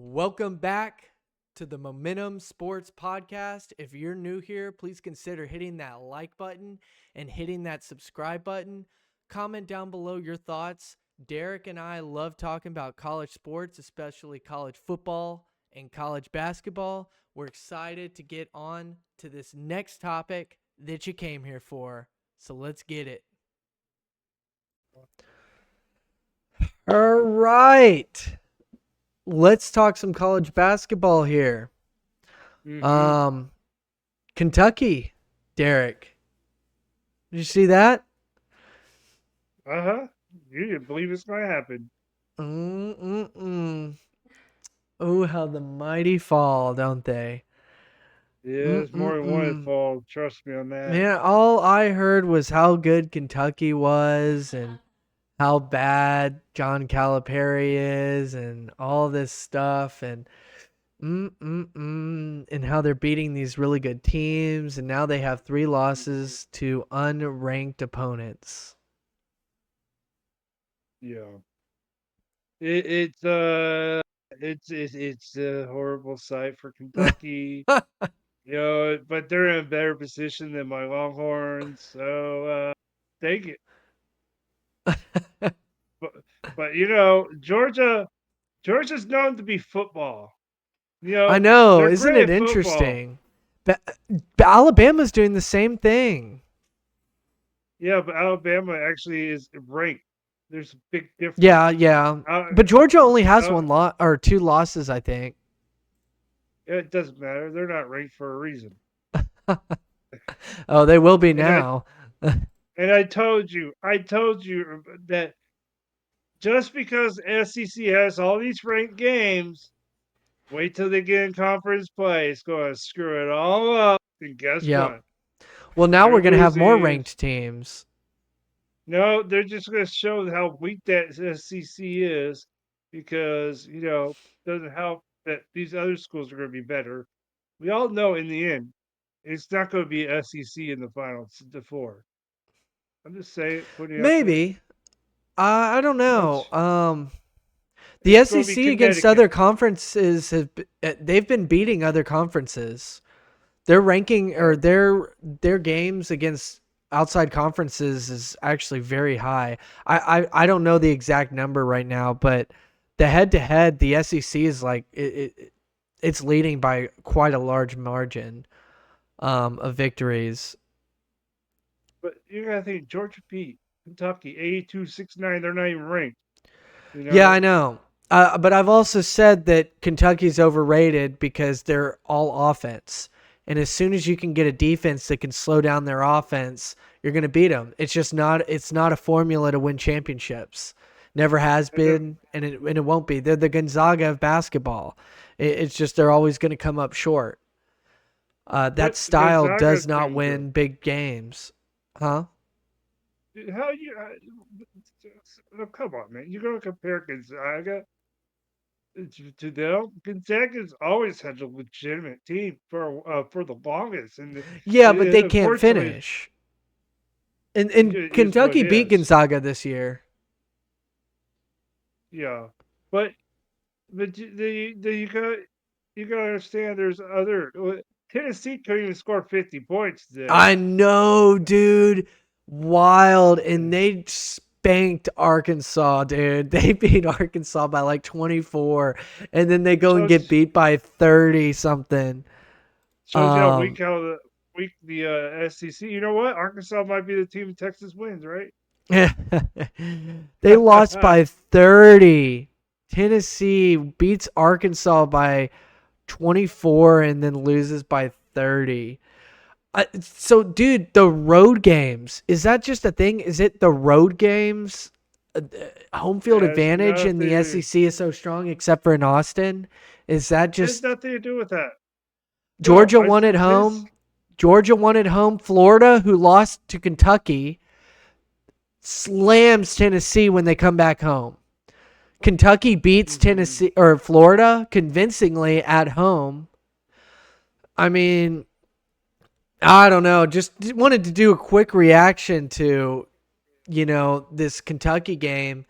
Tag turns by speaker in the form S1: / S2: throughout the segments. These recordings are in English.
S1: Welcome back to the Momentum Sports Podcast. If you're new here, please consider hitting that like button and hitting that subscribe button. Comment down below your thoughts. Derek and I love talking about college sports, especially college football and college basketball. We're excited to get on to this next topic that you came here for. So let's get it. All right. Let's talk some college basketball here. Kentucky, Derek. Did you see that?
S2: You didn't believe it's going to happen.
S1: Oh, how the mighty fall, don't they?
S2: Yeah, it's more than one fall. Trust me on that.
S1: Man, all I heard was how good Kentucky was and how bad John Calipari is and all this stuff and how they're beating these really good teams, and now they have 3 losses to unranked opponents.
S2: Yeah, it's a horrible sight for Kentucky. But they're in a better position than my Longhorns, so take it. But Georgia's known to be football.
S1: I know,
S2: They're
S1: isn't
S2: great
S1: it
S2: at football.
S1: interesting? But Alabama's doing the same thing.
S2: Yeah, but Alabama actually is ranked. There's a big
S1: Yeah,
S2: difference.
S1: yeah.
S2: Uh,
S1: But Georgia only has
S2: uh,
S1: one lot or 2 losses, I think.
S2: it doesn't matter. They're not ranked for a reason.
S1: Oh, they will be
S2: And I
S1: now.
S2: and I told you that just because SEC has all these ranked games, wait till they get in conference play. It's going to screw it all up. And guess
S1: Yep.
S2: what?
S1: Well, now we're
S2: They're
S1: going to have more
S2: losing.
S1: ranked teams.
S2: No, they're just going to show how weak that SEC is because, doesn't help that these other schools are going to be better. We all know in the end, it's not going to be SEC in the final the four. I'm just saying, putting it out there.
S1: Maybe. I don't
S2: No,
S1: know. The
S2: it's going to be
S1: SEC against
S2: Connecticut.
S1: other conferences they've been beating other conferences. Their ranking or
S2: Uh,
S1: their games against outside conferences is actually very high. I don't know the exact number right now, but the head to head, the SEC is like it's leading by quite a large margin of victories.
S2: but you got to think Georgia beat Kentucky 82-69. They're not even ranked. You
S1: Yeah, I
S2: know,
S1: know. But I've also said that Kentucky's overrated because they're all offense. And as soon as you can get a defense that can slow down their offense, you're going to beat them. It's not a formula to win championships. Never has
S2: and
S1: been, and it won't be. They're the Gonzaga of basketball. It's just they're always going to come up short. That
S2: but
S1: style
S2: Gonzaga's
S1: does not
S2: pretty good.
S1: win big games. Huh?
S2: How you? Come on, man. You're going to compare Gonzaga to them? Gonzaga's always had a legitimate team for the longest, and
S1: Yeah, but they can't
S2: unfortunately,
S1: finish. And
S2: it is what
S1: Kentucky
S2: it
S1: beat
S2: is.
S1: Gonzaga this year.
S2: Yeah, but you got to understand. There's other Tennessee couldn't even score 50 points today.
S1: I know, dude. Wild. And they spanked Arkansas, dude. They beat Arkansas by like 24. And then they go and get
S2: Shows
S1: beat by 30 something.
S2: shows you
S1: Um,
S2: how the weak the SEC. You know what? Arkansas might be the team Texas wins, right?
S1: they lost by 30. Tennessee beats Arkansas by 24 and then loses by 30. So, dude, the road games, is that just a thing? Is it the road games? Home field
S2: Has
S1: advantage in the
S2: nothing.
S1: SEC is so strong, except for in Austin? Is that
S2: Has
S1: just
S2: nothing to do with that. No,
S1: Georgia won at
S2: this.
S1: home? Georgia won at home. Florida, who lost to Kentucky, slams Tennessee when they come back home. Kentucky beats
S2: Mhm.
S1: Tennessee or Florida convincingly at home. I mean, I don't know. Just wanted to do a quick reaction to, this Kentucky game.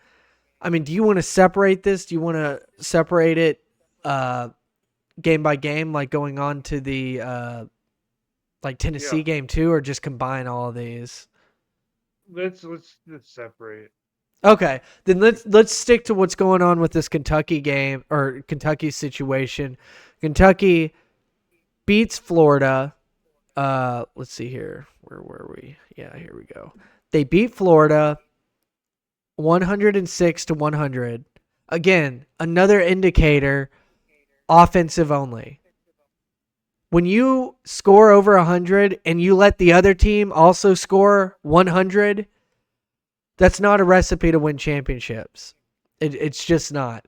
S1: I mean, do you want to separate this? Do you want to separate it game by game, like going on to the like
S2: Yeah.
S1: Tennessee game too, or just combine all of these?
S2: Let's separate.
S1: Okay, then let's stick to what's going on with this Kentucky game or Kentucky situation. Kentucky beats Florida. Let's see here. Where were we? Yeah, here we go. They beat Florida 106 to 100. Again, another indicator offensive only. When you score over 100 and you let the other team also score 100, that's not a recipe to win championships. It's just not.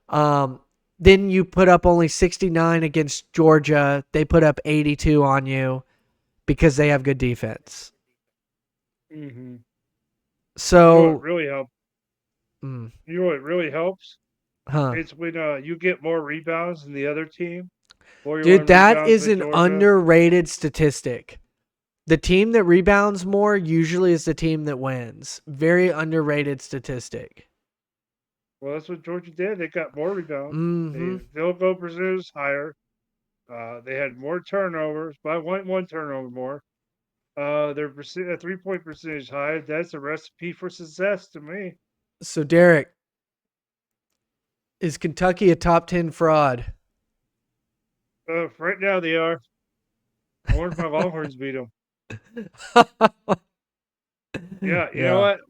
S1: Um, then you put up only 69 against Georgia. They put up 82 on you because they have good defense.
S2: Hmm. You know what
S1: So,
S2: really helps?
S1: mm,
S2: You know what really helps?
S1: huh.
S2: It's when you get more rebounds than the other team.
S1: Dude,
S2: 41
S1: that
S2: rebounds
S1: is
S2: with
S1: an
S2: Georgia.
S1: underrated statistic. The team that rebounds more usually is the team that wins. Very underrated statistic.
S2: Well, that's what Georgia did. They got more rebounds.
S1: Mm-hmm.
S2: The field goal percentage is higher. They had more turnovers, by one turnover more. Their 3-point percentage high. That's a recipe for success to me.
S1: So, Derek, is Kentucky a top 10 fraud?
S2: Right now they are. I wonder if my Longhorns beat them. Yeah, you know
S1: Yeah.
S2: what?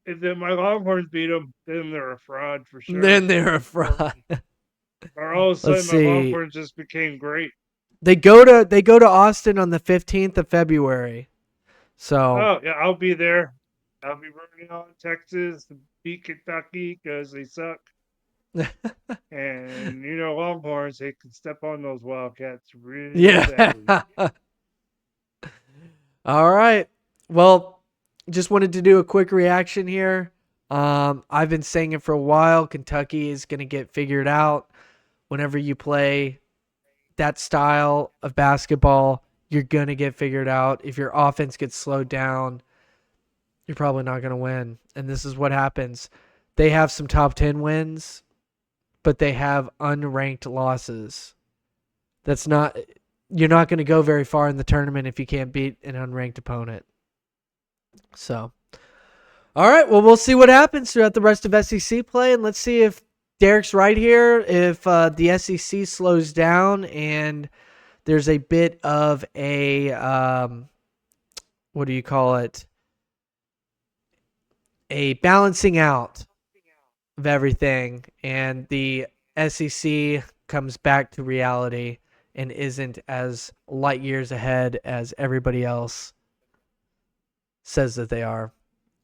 S2: If my Longhorns beat them, then they're a fraud for sure.
S1: Then they're a
S2: Or,
S1: fraud.
S2: or all of a
S1: Let's
S2: sudden my
S1: see.
S2: Longhorns just became great.
S1: They go to Austin on the 15th of February. So,
S2: Oh yeah, I'll be there. I'll be rooting on Texas to beat Kentucky because they suck. And Longhorns, they can step on those Wildcats real
S1: yeah.
S2: badly.
S1: All right. Well, just wanted to do a quick reaction here. I've been saying it for a while. Kentucky is going to get figured out. Whenever you play that style of basketball, you're going to get figured out. If your offense gets slowed down, you're probably not going to win. And this is what happens. They have some top 10 wins, but they have unranked losses. You're not going to go very far in the tournament if you can't beat an unranked opponent. So, all right. Well, we'll see what happens throughout the rest of SEC play, and let's see if Derek's right here. If the SEC slows down and there's a bit of a what do you call it? A balancing out of everything, and the SEC comes back to reality and isn't as light years ahead as everybody else says that they are.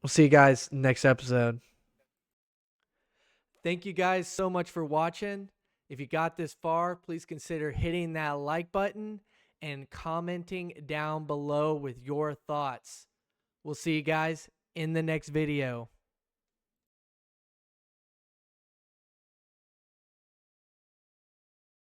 S1: We'll see you guys next episode. Thank you guys so much for watching. If you got this far, please consider hitting that like button and commenting down below with your thoughts. We'll see you guys in the next video.